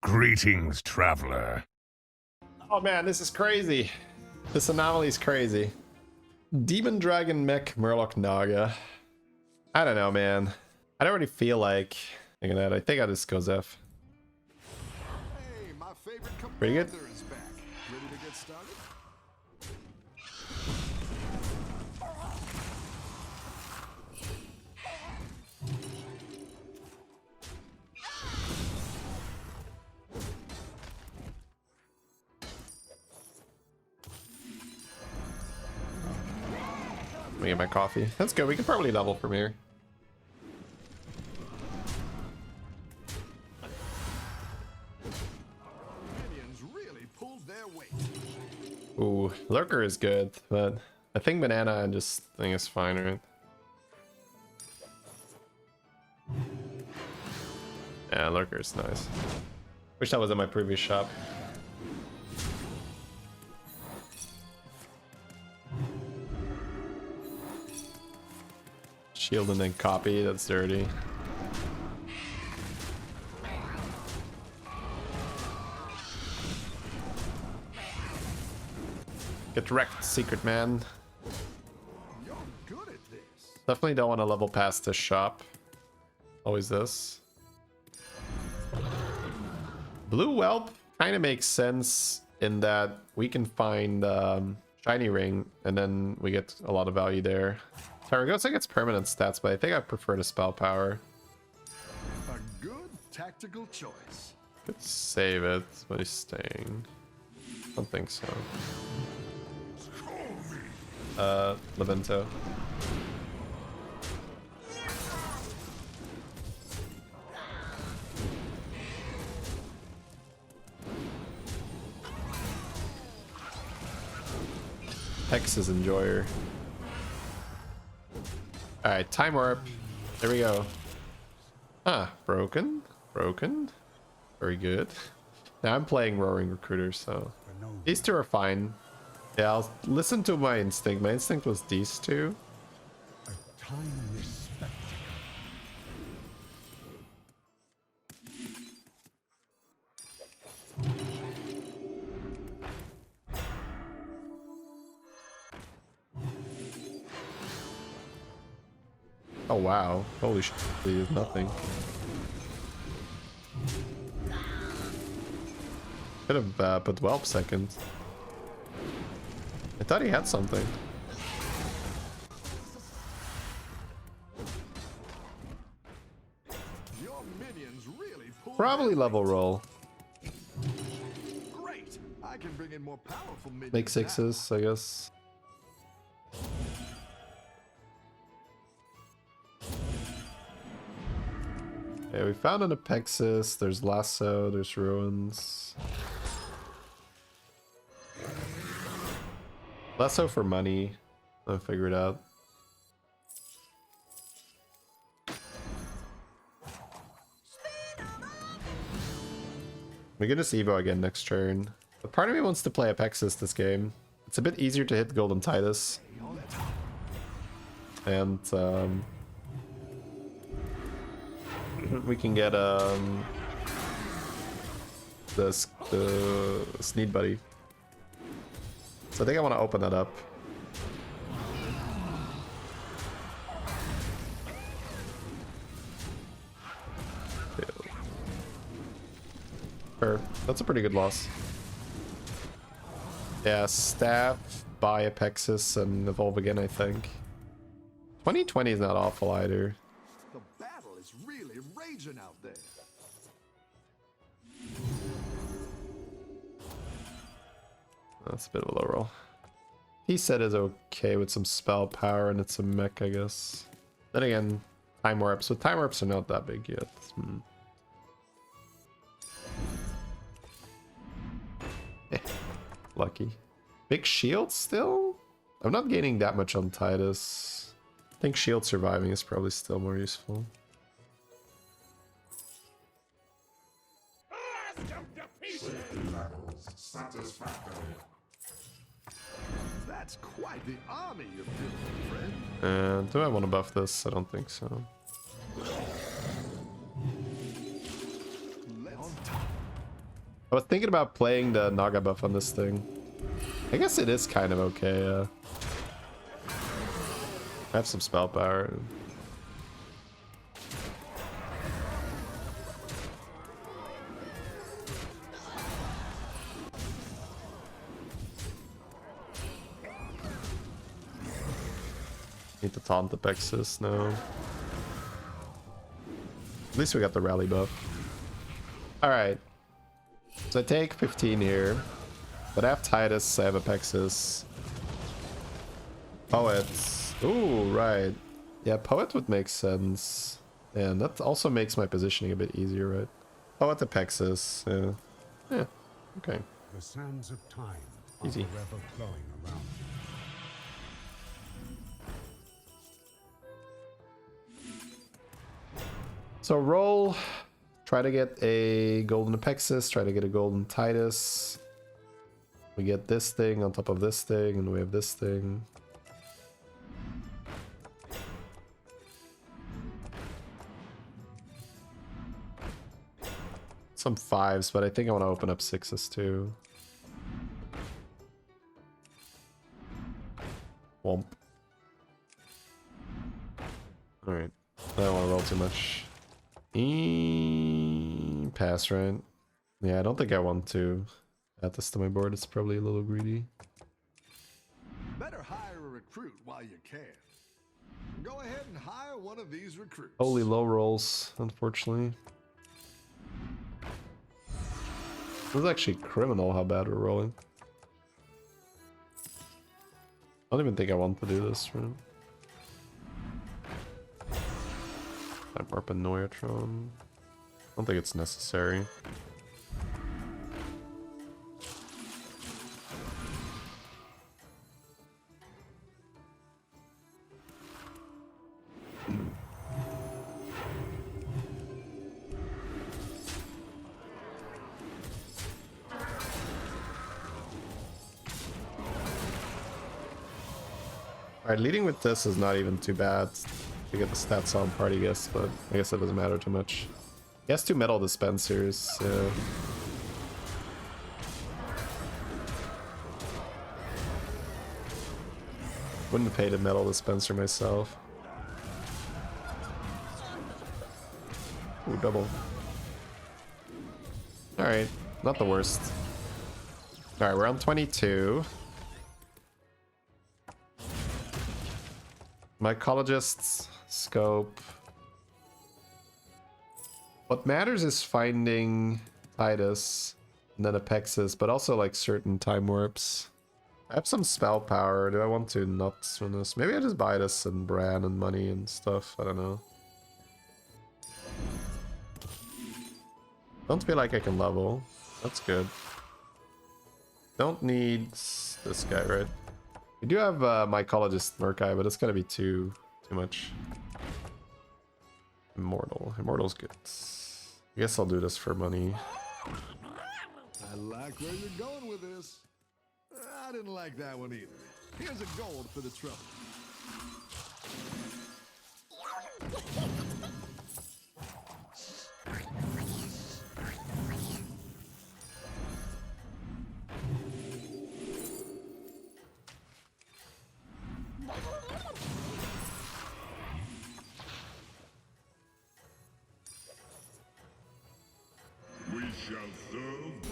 Greetings, traveler. Oh man, this is crazy. This anomaly is crazy. Demon Dragon Mech Murloc Naga. I don't know, man. I don't really feel like thinking that. I think I just go Zeph. Hey, my favorite Pretty good. commander is back. Ready to get started? Let me get my coffee. That's good. We can probably level from here. Minions really pulled their weight. Ooh, Lurker is good, but I think Banana and just thing is fine, right? Yeah, Lurker is nice. Wish that was in my previous shop. Shield and then copy, that's dirty. Get wrecked, Secret Man. You're good at this. Definitely don't want to level past this shop. Always this. Blue Whelp kind of makes sense in that we can find Shiny Ring and then we get a lot of value there. Taragosa gets permanent stats, but I think I prefer the spell power. A good tactical choice. Could save it, but he's staying. Don't think so. Levento. Hex is Enjoyer. Alright, Time Warp. There we go. Ah, broken. Broken. Very good. Now I'm playing Roaring Recruiter, so these two are fine. Yeah, I'll listen to my instinct. My instinct was these two. Oh wow, holy shit, is nothing. Could have put Whelp second. I thought he had something. Your minions really pulled Probably their level weight. roll. Great. I can bring in more powerful minions. Make sixes, I guess. Okay, we found an Apexis, there's Lasso, there's Ruins. Lasso for money. I'll figure it out. We get this Evo again next turn. But part of me wants to play Apexis this game. It's a bit easier to hit Golden Titus. And we can get the Sneed Buddy. So I think I want to open that up. Sure, that's a pretty good loss. Yeah, Staff, buy Apexis, and evolve again, I think. 2020 is not awful either. The battle is really raging out there. That's a bit of a low roll. He said is okay with some spell power and it's a mech, I guess. Then again, Time Warps. So Time Warps are not that big yet. Lucky. Big shield still? I'm not gaining that much on Titus. I think shield surviving is probably still more useful. That's quite the army you've built, friend. And do I want to buff this? I don't think so. I was thinking about playing the Naga buff on this thing. I guess it is kind of okay. I have some spell power. Need to taunt the Pexus now. At least we got the rally buff. Alright. So I take 15 here. But I have Titus, I have a Pexus. Poet. Ooh, right. Yeah, Poet would make sense. And that also makes my positioning a bit easier, right? Poet to Pexus. Yeah. Yeah. Okay. The sands of time Easy. are forever flowing around. So roll, try to get a golden Apexis, try to get a golden Titus. We get this thing on top of this thing, and we have this thing. Some 5s, but I think I want to open up 6s too. Womp. Alright, I don't want to roll too much. Pass, right? Yeah, I don't think I want to add this to my board. It's probably a little greedy. Better hire a recruit while you can. Go ahead and hire one of these recruits. Holy low rolls, unfortunately. This is actually criminal how bad we're rolling. I don't even think I want to do this, right? Timewarp and Neutron. I don't think it's necessary. Alright, leading with this is not even too bad to get the stats on party guests, but I guess that doesn't matter too much. He has 2 metal dispensers, yeah. Wouldn't have paid a metal dispenser myself. Ooh, double. Alright, not the worst. Alright, we're on 22. Mycologists, scope. What matters is finding Titus and then Apexis, but also like certain time warps. I have some spell power. Do I want to not swing this? Maybe I just buy this and Bran and money and stuff. I don't know. Don't feel like I can level. That's good. Don't need this guy, right? We do have Mycologist Murkai, but it's gonna be too much. Immortal. Immortal's good. I guess I'll do this for money. I like where you're going with this. I didn't like that one either. Here's a gold for the trouble.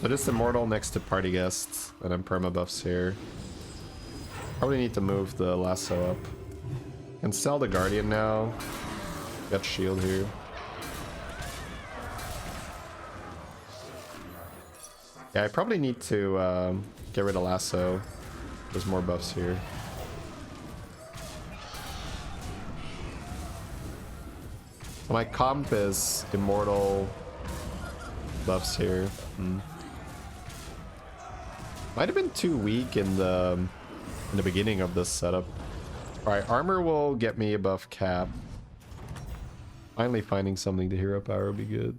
So just Immortal next to party guests, and then perma buffs here. Probably need to move the lasso up. And sell the Guardian now. Got shield here. Yeah, I probably need to get rid of lasso. There's more buffs here. So my comp is Immortal buffs here. Might have been too weak in the beginning of this setup. Alright, armor will get me above cap. Finally finding something to hero power would be good.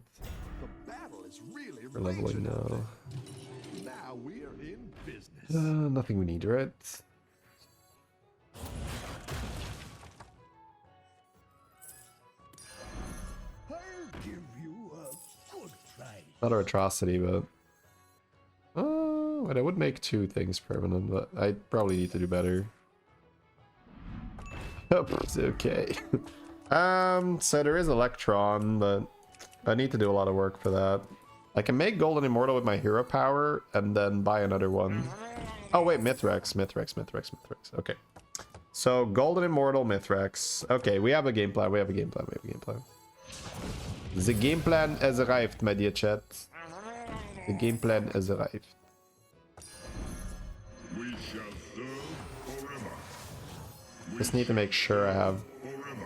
The battle is really We're leveling now. Now we are in business. Nothing we need, right? I'll give you a good fight. Not our atrocity, but Oh, and I would make 2 things permanent, but I probably need to do better. It's okay. So there is Electron, but I need to do a lot of work for that. I can make Golden Immortal with my hero power and then buy another one. Oh wait, Mythrax. Okay. So Golden Immortal, Mythrax. Okay, we have a game plan. The game plan has arrived, my dear chat. The game plan has arrived. We shall serve forever. Just need to make sure I have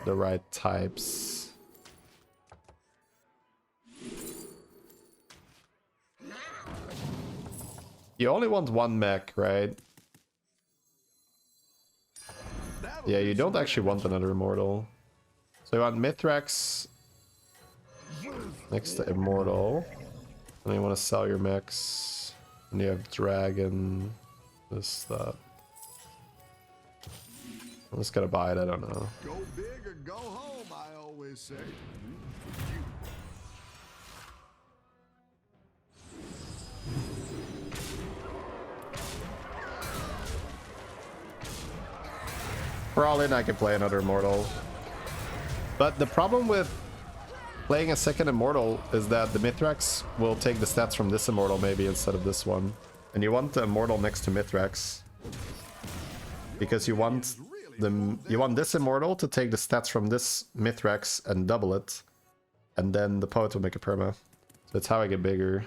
the right types. You only want 1 mech, right? Yeah, you don't actually want another immortal. So you want Mythrax next to immortal. And you want to sell your mechs. And you have dragon. This, that. I'm just gonna buy it, I don't know. Go big or go home, I always say. For all in, I can play another immortal. But the problem with playing a second immortal is that the Mythrax will take the stats from this immortal maybe instead of this one. And you want the immortal next to Mythrax. Because you want this immortal to take the stats from this Mythrax and double it. And then the poet will make a perma. So that's how I get bigger.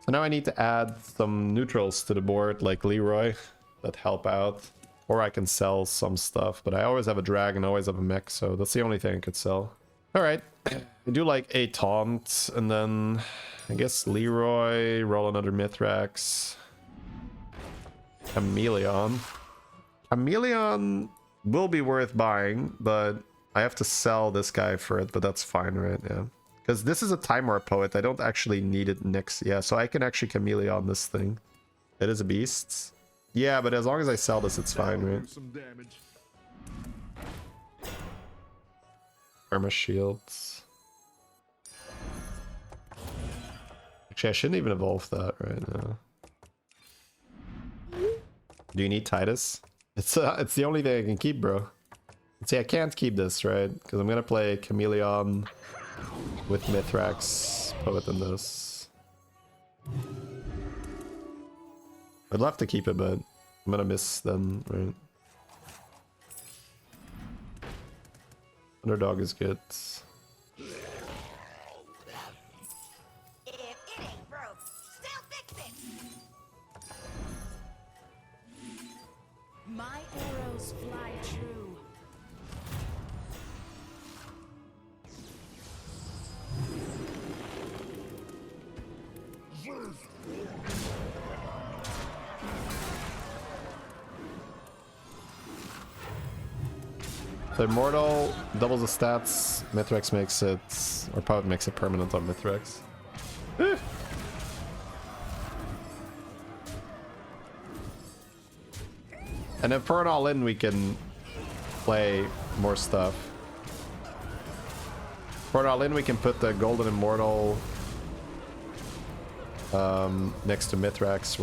So now I need to add some neutrals to the board, like Leroy, that help out. Or I can sell some stuff, but I always have a dragon, always have a mech, so that's the only thing I could sell. Alright, I do like a taunt, and then I guess Leroy, roll another Mythrax. Chameleon. Chameleon will be worth buying, but I have to sell this guy for it, but that's fine, right? Yeah. Because this is a Time Warp Poet, I don't actually need it next. Yeah, so I can actually Chameleon this thing. It is a beast. Yeah, but as long as I sell this, it's fine, right? Some damage. Armor shields. Actually, I shouldn't even evolve that right now. Do you need Titus? It's the only thing I can keep, bro. See, I can't keep this, right? Because I'm gonna play Chameleon with Mythrax Poet in this. I'd love to keep it, but I'm gonna miss them, right? Underdog is good. If it ain't broke, still fix it. My arrows fly true. So Immortal doubles the stats, Mythrax makes it, or Poet makes it permanent on Mythrax. And then for an all-in, we can play more stuff. For an all-in, we can put the Golden Immortal next to Mythrax,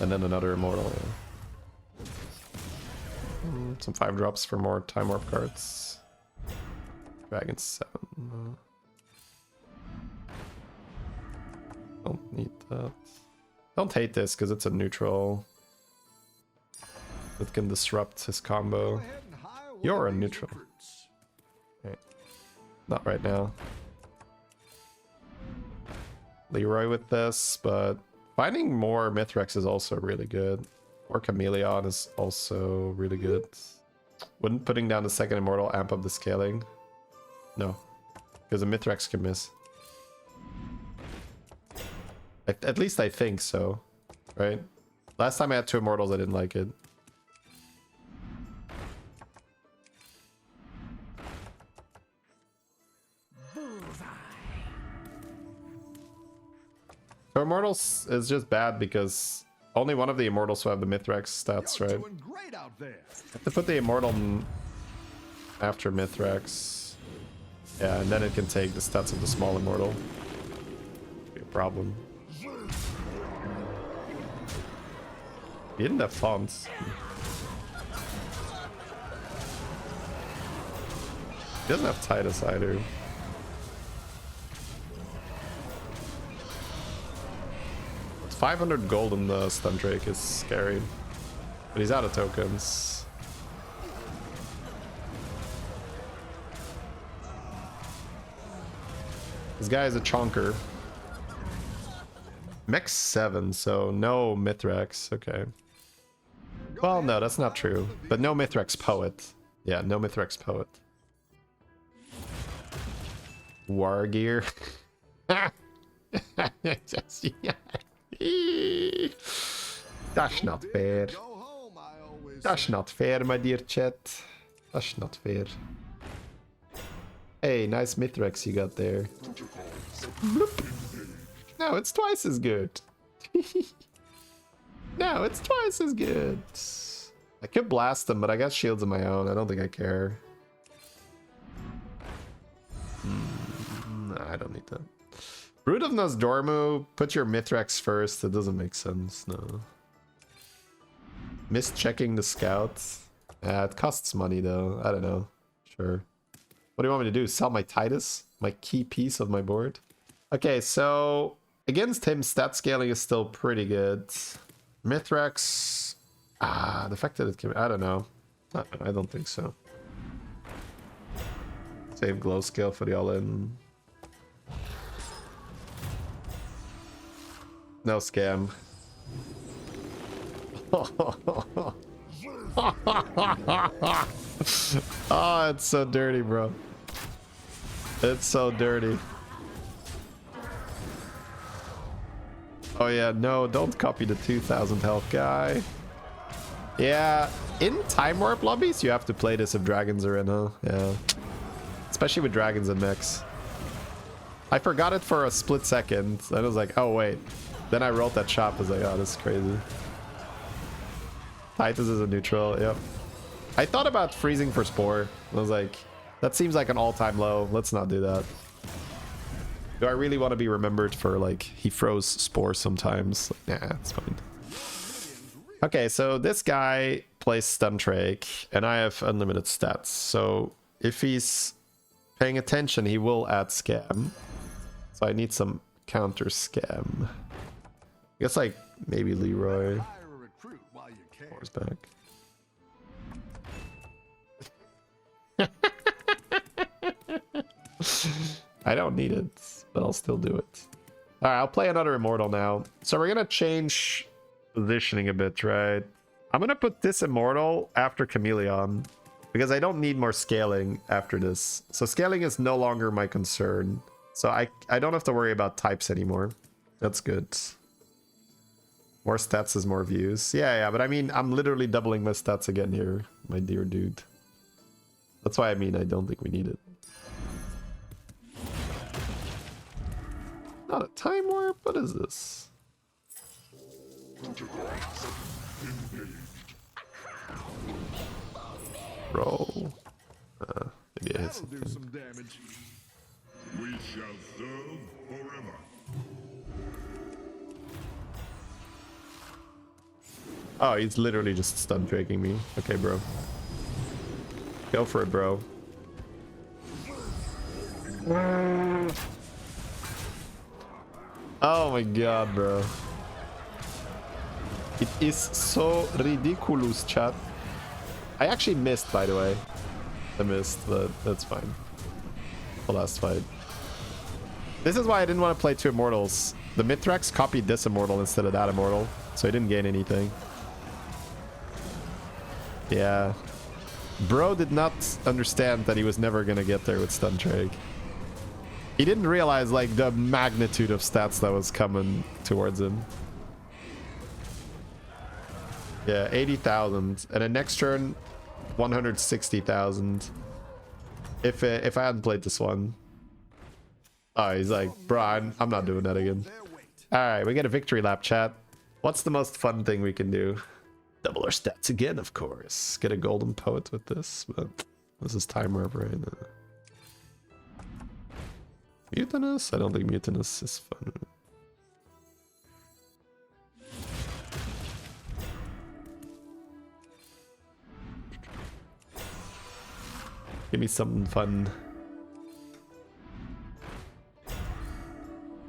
and then another Immortal. Yeah. Some 5-drops for more Time Warp cards. Dragon 7. Don't need that. Don't hate this because it's a neutral. It can disrupt his combo. You're a neutral. Okay. Not right now. Leroy with this, but finding more Mythrax is also really good. Or Chameleon is also really good. Wouldn't putting down the second Immortal amp up the scaling? No. Because the Mythrax can miss. At least I think so. Right? Last time I had 2 Immortals, I didn't like it. So Immortals is just bad because only one of the Immortals will have the Mythrax stats, right? Doing great out there. Have to put the Immortal after Mythrax. Yeah, and then it can take the stats of the small Immortal. Be a problem. He didn't have fonts. He doesn't have Titus either. But 500 gold in the stun drake is scary. But he's out of tokens. This guy is a chonker. Mech 7, so no Mythrax. Okay. Well, no, that's not true. But no Mythrax poet. Yeah, no Mythrax poet. War gear. That's not fair. That's not fair, my dear chat. That's not fair. Hey, nice Mythrax you got there. Bloop. No, it's twice as good. No, it's twice as good. I could blast him, but I got shields of my own. I don't think I care. I don't need that. Brood of Nosdormu, put your Mythrax first. It doesn't make sense, no. Mischecking the scouts. It costs money though. I don't know. Sure. What do you want me to do? Sell my Titus? My key piece of my board? Okay, so against him, stat scaling is still pretty good. Mythrax. The fact that it can. I don't know. I don't think so. Save glow scale for the all-in. No scam. Oh, it's so dirty, bro. It's so dirty. Oh yeah, no, don't copy the 2000 health guy. Yeah, in Time Warp lobbies, you have to play this if dragons are in, huh? Yeah. Especially with dragons and mechs. I forgot it for a split second. I was like, oh wait. Then I rolled that shop. I was like, oh, this is crazy. Titus is a neutral, yep. I thought about freezing for Spore. I was like, that seems like an all-time low. Let's not do that. Do I really want to be remembered for, like, he froze Spore sometimes? Like, nah, it's fine. Okay, so this guy plays Stun Drake, and I have unlimited stats. So if he's paying attention, he will add Scam. So I need some counter Scam. I guess, like, maybe Leroy. Wars back. I don't need it, but I'll still do it. All right, I'll play another Immortal now. So we're gonna change positioning a bit, right? I'm gonna put this Immortal after Chameleon because I don't need more scaling after this. So scaling is no longer my concern. So I don't have to worry about types anymore. That's good. More stats is more views. Yeah, but I mean, I'm literally doubling my stats again here, my dear dude. That's why I mean, I don't think we need it. Not a time warp? What is this? Roll. Maybe I hit something. We shall serve forever. Oh, he's literally just stun draking me. Okay, bro. Go for it, bro. Oh my god, bro. It is so ridiculous, chat. I actually missed, by the way. I missed, but that's fine. The last fight. This is why I didn't want to play two Immortals. The Mythrax copied this Immortal instead of that Immortal, so I didn't gain anything. Yeah. Bro did not understand that he was never gonna get there with Stun Drake. He didn't realize, like, the magnitude of stats that was coming towards him. Yeah, 80,000. And then next turn, 160,000. If I hadn't played this one. Oh, he's like, bro, I'm not doing that again. Alright, we get a victory lap, chat. What's the most fun thing we can do? Double our stats again, of course. Get a golden poet with this, but this is time warp, right? Mutinous? I don't think Mutinous is fun. Give me something fun.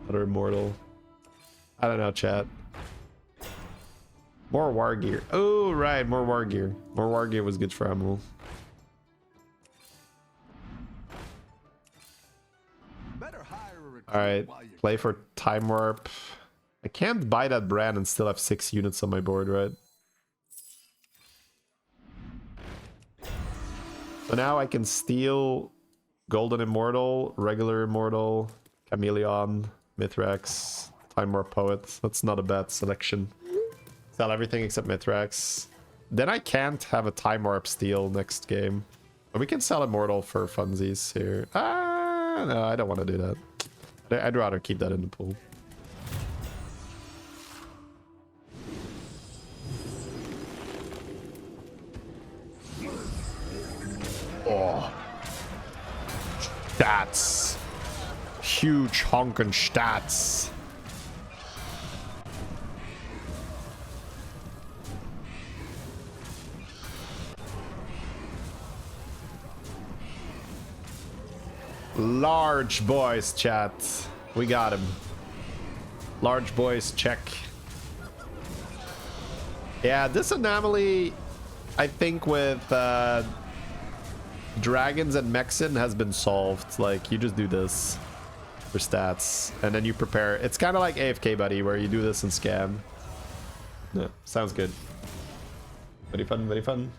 Another immortal. I don't know, chat. More war gear. Oh, right, more war gear. More war gear was good for Amul. Alright, play for Time Warp. I can't buy that brand and still have 6 units on my board, right? So now I can steal Golden Immortal, regular Immortal, Chameleon, Mythrax, Time Warp Poet. That's not a bad selection. Sell everything except Mythrax. Then I can't have a Time Warp steal next game. But we can sell Immortal for funsies here. Ah, no, I don't want to do that. I'd rather keep that in the pool. Oh. Stats. Huge honkin' stats. Large boys, chat. We got him. Large boys, check. Yeah, this anomaly, I think with dragons and Mexen has been solved. Like, you just do this for stats, and then you prepare. It's kind of like AFK Buddy, where you do this and scam. Yeah, sounds good. Very fun, very fun.